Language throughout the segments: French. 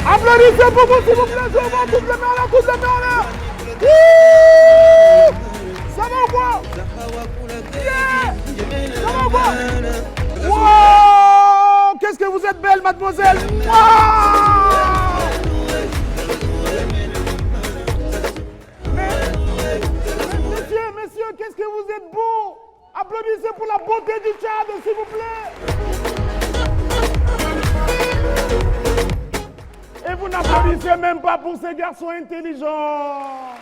Applaudissez pour vous, s'il vous plaît, je vois toutes les mains en l'air, toutes les mains en l'air. Ça va ou quoi? Yeah. Ça va ou quoi? Wow. Qu'est-ce que vous êtes belle, mademoiselle. Wow. Messieurs, qu'est-ce que vous êtes beaux. Applaudissez pour la beauté du Tchad, s'il vous plaît. Et vous n'applaudissez même pas pour ces garçons intelligents.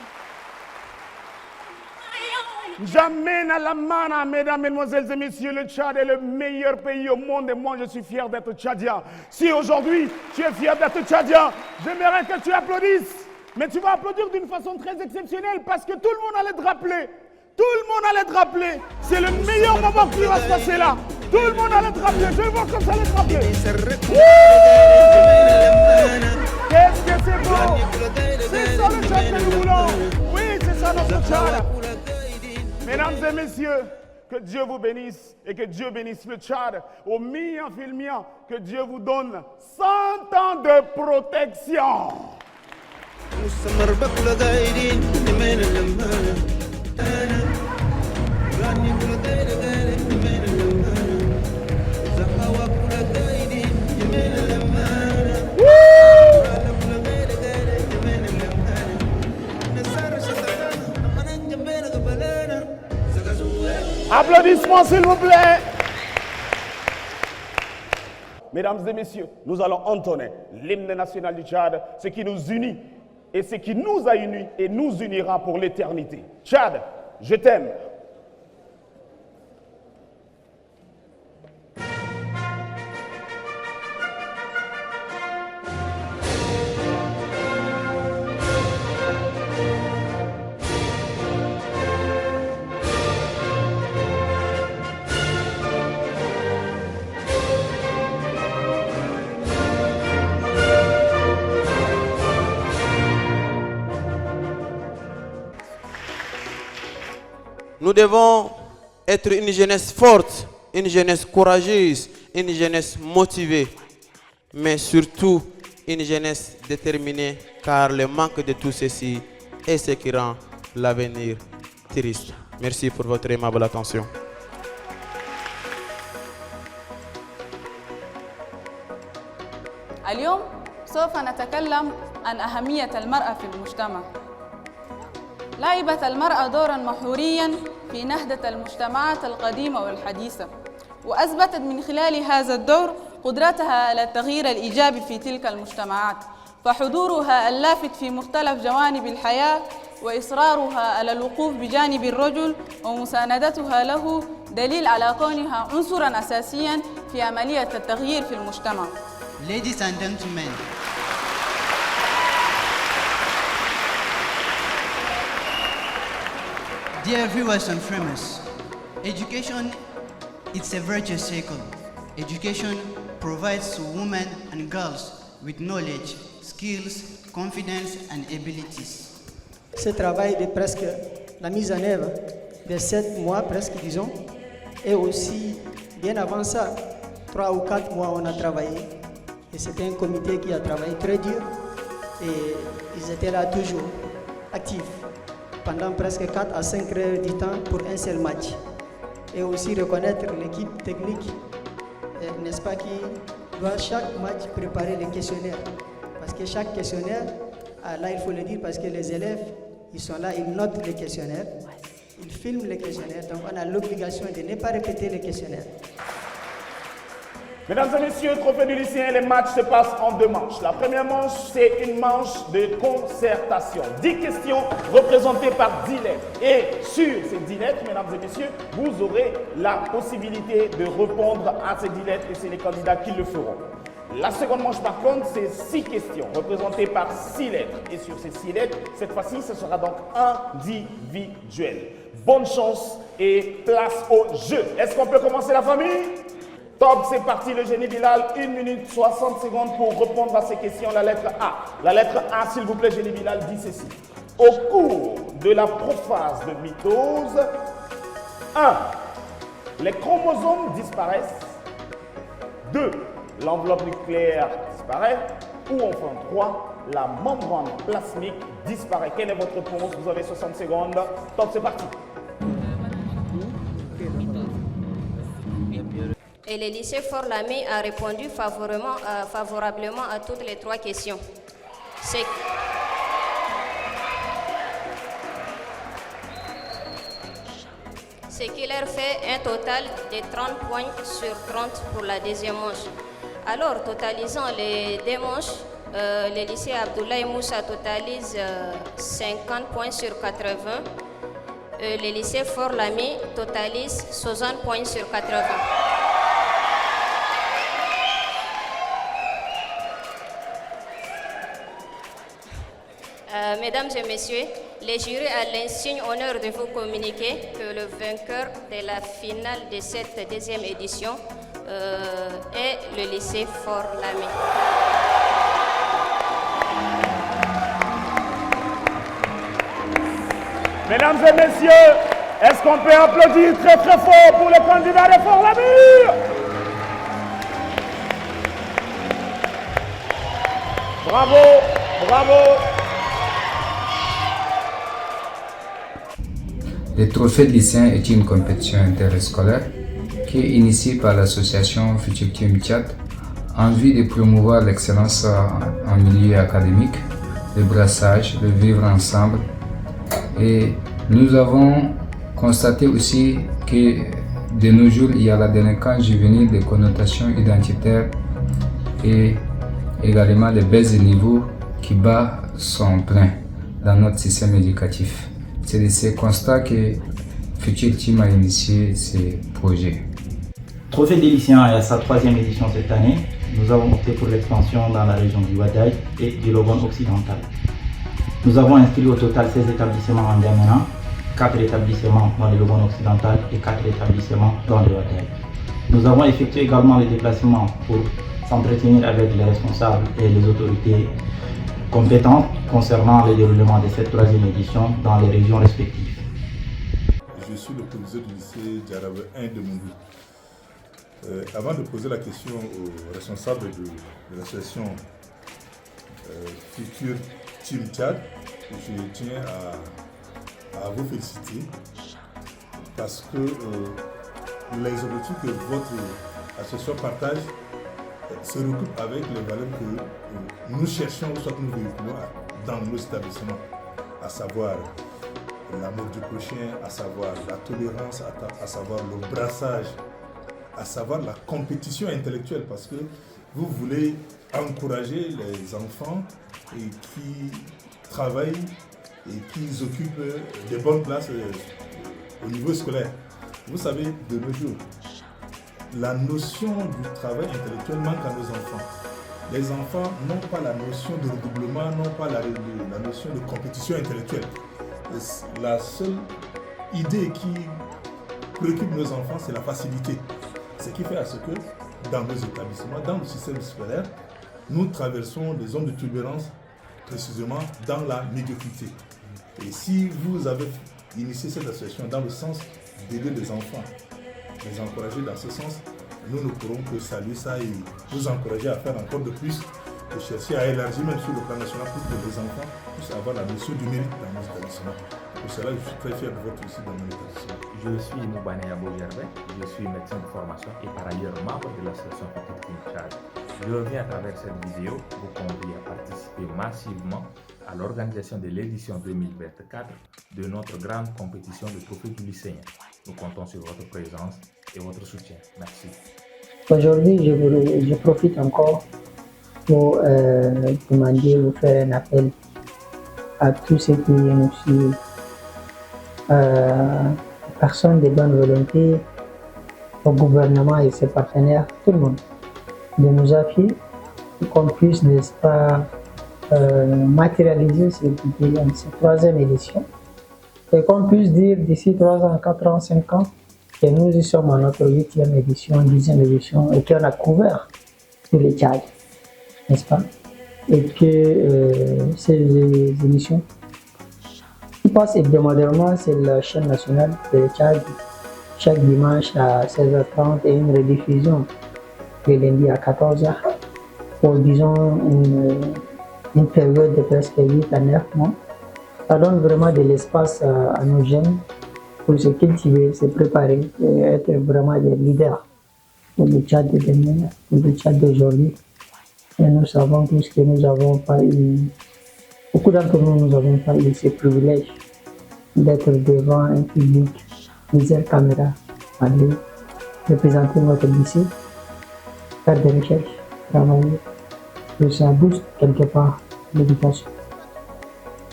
J'amène à la mana, mesdames, mesdemoiselles et messieurs, le Tchad est le meilleur pays au monde et moi je suis fier d'être tchadien. Si aujourd'hui tu es fier d'être tchadien, j'aimerais que tu applaudisses. Mais tu vas applaudir d'une façon très exceptionnelle parce que tout le monde allait te rappeler. Tout le monde allait te rappeler. C'est le meilleur moment qui va se passer là. Tout le monde allait te rappeler. Je vais voir comme ça allait te rappeler. Qu'est-ce que c'est beau. C'est ça le Tchad que nous voulons. Oui, c'est ça notre Tchad. Mesdames et messieurs, que Dieu vous bénisse et que Dieu bénisse le Tchad. Au mien filmien, que Dieu vous donne 100 ans de protection. Applaudissements s'il vous plaît. Mesdames et messieurs, nous allons entonner l'hymne national du Tchad, ce qui nous unit et ce qui nous a unis et nous unira pour l'éternité. Tchad, je t'aime. Nous devons être une jeunesse forte, une jeunesse courageuse, une jeunesse motivée, mais surtout une jeunesse déterminée, car le manque de tout ceci est ce qui rend l'avenir triste. Merci pour votre aimable attention. اليوم سوف نتكلم عن أهمية المرأة في المجتمع. لعبت المرأة دورا محوريا في نهضة المجتمعات القديمة والحديثة، وأثبتت من خلال هذا الدور قدرتها على التغيير الإيجابي في تلك المجتمعات، فحضورها اللافت في مختلف جوانب الحياة وإصرارها على الوقوف بجانب الرجل ومساندتها له دليل على كونها عنصرا أساسيا في عملية التغيير في المجتمع. Ladies and gentlemen, dear viewers and friends, education is a virtuous cycle. Education provides to women and girls with knowledge, skills, confidence and abilities. Ce travail de presque la mise en œuvre de 7 mois presque disons, et aussi bien avant ça, 3 ou 4 mois on a travaillé. Et c'était un comité qui a travaillé très dur et ils étaient là toujours actifs pendant presque 4 à 5 heures du temps pour un seul match. Et aussi reconnaître l'équipe technique, n'est-ce pas, qui doit chaque match préparer les questionnaires. Parce que chaque questionnaire, là il faut le dire parce que les élèves, ils sont là, ils notent les questionnaires, ils filment les questionnaires, donc on a l'obligation de ne pas répéter les questionnaires. Mesdames et messieurs, trophée du lycéen, les matchs se passent en 2 manches. La première manche, c'est une manche de concertation. 10 questions représentées par 10 lettres. Et sur ces 10 lettres, mesdames et messieurs, vous aurez la possibilité de répondre à ces 10 lettres et c'est les candidats qui le feront. La seconde manche, par contre, c'est 6 questions représentées par 6 lettres. Et sur ces 6 lettres, cette fois-ci, ce sera donc individuel. Bonne chance et place au jeu. Est-ce qu'on peut commencer la famille ? Top, c'est parti, le génie Bilal, 1 minute 60 secondes pour répondre à ces questions. La lettre A. La lettre A, s'il vous plaît, génie Bilal, dit ceci. Au cours de la prophase de mitose, 1. Les chromosomes disparaissent. 2. L'enveloppe nucléaire disparaît. Ou enfin 3. La membrane plasmique disparaît. Quelle est votre réponse? Vous avez 60 secondes. Top, c'est parti. Et le lycée Fort-Lamy a répondu favorablement à toutes les 3 questions. Ce qui leur fait un total de 30 points sur 30 pour la deuxième manche. Alors, totalisant les 2 manches, le lycée Abdoulaye Moussa totalise 50 points sur 80. Le lycée Fort-Lamy totalise 60 points sur 80. Mesdames et messieurs, les jurys a l'insigne honneur de vous communiquer que le vainqueur de la finale de cette deuxième édition est le lycée Fort-Lamy. Mesdames et messieurs, est-ce qu'on peut applaudir très très fort pour le candidat de Fort-Lamy? Bravo, bravo. Le trophée de lycéen est une compétition interscolaire qui est initiée par l'association Futur Team Tchad en vue de promouvoir l'excellence en milieu académique, le brassage, le vivre ensemble. Et nous avons constaté aussi que de nos jours, il y a la délinquance juvénile des connotations identitaires et également les baisses de niveau qui bat son plein dans notre système éducatif. C'est de ces constats que Futur Team a initié ces projets. Trophée des lycéens est à sa 3e édition cette année. Nous avons opté pour l'expansion dans la région du Wadaï et du Logone occidental. Nous avons inscrit au total 16 établissements en Djamena, 4 établissements dans le Logone occidental et 4 établissements dans le Wadaï. Nous avons effectué également les déplacements pour s'entretenir avec les responsables et les autorités compétentes concernant le déroulement de cette 3e édition dans les régions respectives. Je suis le proviseur du lycée Djarabe 1 de Moundou. Avant de poser la question aux responsables de l'association Futur Team Tchad, je tiens à vous féliciter parce que les objectifs que votre association partage se recoupent avec les valeurs que nous cherchons, soit que nous véhiculons dans nos établissements, à savoir l'amour du prochain, à savoir la tolérance, à savoir le brassage, à savoir la compétition intellectuelle, parce que vous voulez encourager les enfants et qui travaillent et qui occupent des bonnes places au niveau scolaire. Vous savez, de nos jours, la notion du travail intellectuel manque à nos enfants. Les enfants n'ont pas la notion de redoublement, n'ont pas la notion de compétition intellectuelle. La seule idée qui préoccupe nos enfants, c'est la facilité. Ce qui fait à ce que dans nos établissements, dans le système scolaire, nous traversons des zones de turbulence précisément dans la médiocrité. Et si vous avez initié cette association dans le sens d'aider les enfants, les encourager dans ce sens, nous ne pourrons que saluer ça et vous encourager à faire encore de plus, de chercher à élargir même sur le plan national pour que les enfants puissent avoir la notion du mérite dans nos établissements. Pour cela, je suis très fier de votre réussite dans mon établissement. Je suis Moubane Yabo Gervais, je suis médecin de formation et par ailleurs membre de l'association Futur Team Tchad. Je reviens à travers cette vidéo vous convier à participer massivement à l'organisation de l'édition 2024 de notre grande compétition de trophée du lycéen. Nous comptons sur votre présence et votre soutien. Merci. Aujourd'hui, je profite encore pour demander, vous faire un appel à tous ceux qui nous suivent, personnes de bonne volonté, au gouvernement et ses partenaires, tout le monde, de nous appuyer pour qu'on puisse, n'est-ce pas, matérialiser cette 3e édition et qu'on puisse dire d'ici 3 ans, 4 ans, 5 ans que nous y sommes à notre 8e édition, 10e édition et qu'on a couvert tous les Tchad, n'est-ce pas? Et que ces émissions qui passent hebdomadairement, c'est la chaîne nationale de Tchad chaque dimanche à 16h30 et une rediffusion le lundi à 14h pour, disons, une période de presque 8 à 9 mois. Ça donne vraiment de l'espace à nos jeunes pour se cultiver, se préparer et être vraiment des leaders pour le Tchad de demain, pour le Tchad d'aujourd'hui. Et nous savons tous que nous n'avons pas eu, beaucoup d'entre nous n'avons pas eu ce privilège d'être devant un public, plusieurs caméras, parler, représenter notre lycée, faire des recherches, travailler. Et ça booste quelque part l'éducation.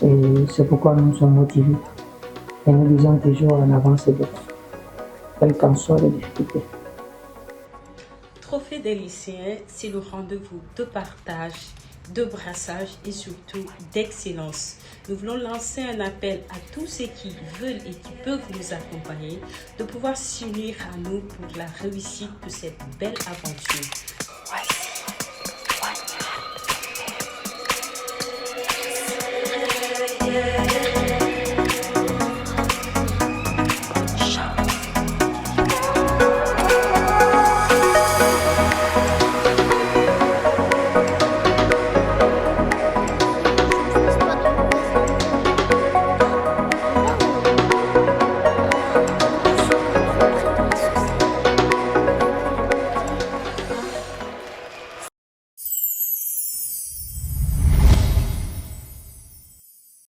Et c'est pourquoi nous sommes motivés. Et nous disons toujours en avance et devant, quelles qu'en soient les difficultés. Trophée des lycéens, c'est le rendez-vous de partage, de brassage et surtout d'excellence. Nous voulons lancer un appel à tous ceux qui veulent et qui peuvent nous accompagner de pouvoir s'unir à nous pour la réussite de cette belle aventure.